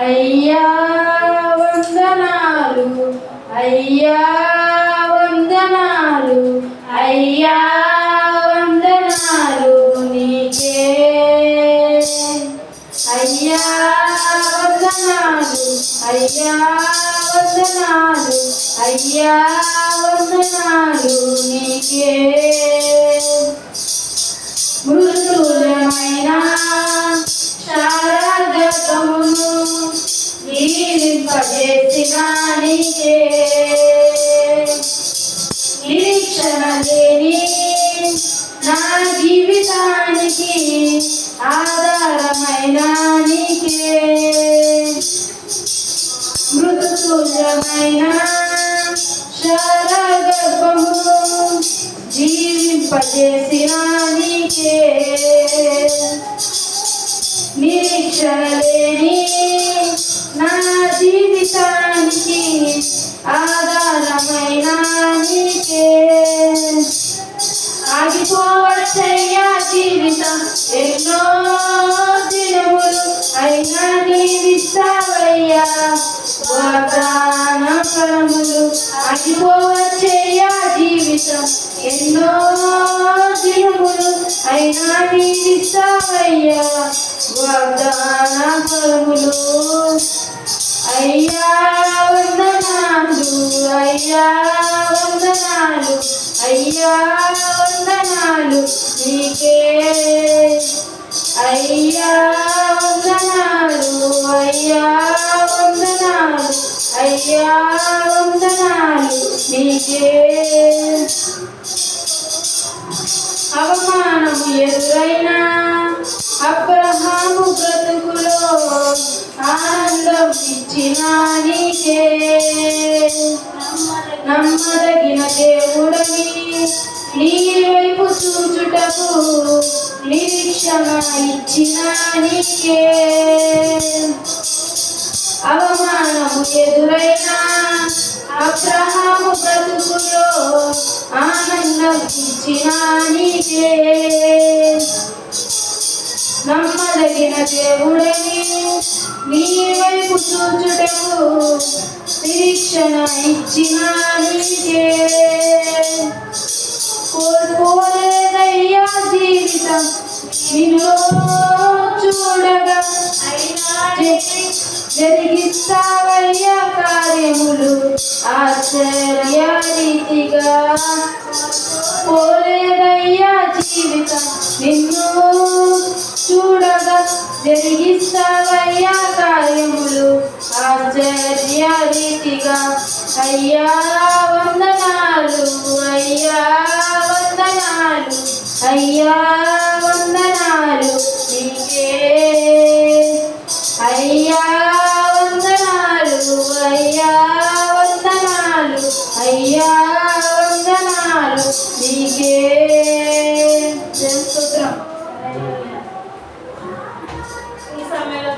అయ్యా వందనాలు, అయ్యా వందనాలు, అయ్యా వందనాలు నీకే. అయ్యా వందనాలు, అయ్యా వందనాలు, అయ్యా వందనాలు నీకే. మృదులమైన శారగతమును జీవింపజేసిన నీకే. నిరీక్షణ లేని నా జీవితానికి ఆధారమైన నీకే. మృదుతుల్యమైన శారగతమును జీవింపజేసిన నీకే. నిరీక్షణ లేని నా జీవితానికి ఆధారమైన నీకే. ఆగిపోవచ్చయ్యా జీవితం ఎన్నో దినములు, అయినా నీవిస్తావయ్యా వాగ్దాన ఫలములు. ఆగిపోవచ్చయ్యా జీవితం ఎన్నో దినములు, అయినా నీవిస్తావయ్యా వాగ్దాన ఫలములు. అయ్యా వందనాలు, అయ్యా వందనాలు, అయ్యా వందనాలు నీకే. అయ్యా వందనాలు, అయ్యా వందనాలు, అయ్యా వందనాలు నీకే. అవమానము ఎదురైనా అబ్రహాము బ్రతుకులో ఆనందం ఇచ్చిన నీకే. నమ్మదగిన దేవుడని నీ వైపు చూచుటకు నిరీక్షణ ఇచ్చిన నీకే. అవమానము ఎదురైనా అబ్రహాము బ్రతుకులో ఆనందం ఇచ్చిన నీకే. నమ్మదగిన దేవుడని నీ వైపు చూచుటకు నిరీక్షణ ఇచ్చిన నీకే. కోల్పోలేదయ్యా జీవితం నిన్ను చూడగా, జరిగిస్తావయ్యా కార్యములు ఆశ్చర్య రీతిగా. పోలేదయ్యా జీవితం నిన్ను చూడగా, జరిగిస్తావయ్యా కార్యములు ఆశ్చర్య రీతిగా. అయ్యా వందనాలు, అయ్యా వందనాలు, అయ్యా వందనాలు నీకే. అయ్యా వందనాలు, అయ్యా వందనాలు, అయ్యా వందనాలు నీకే. స్తోత్రం.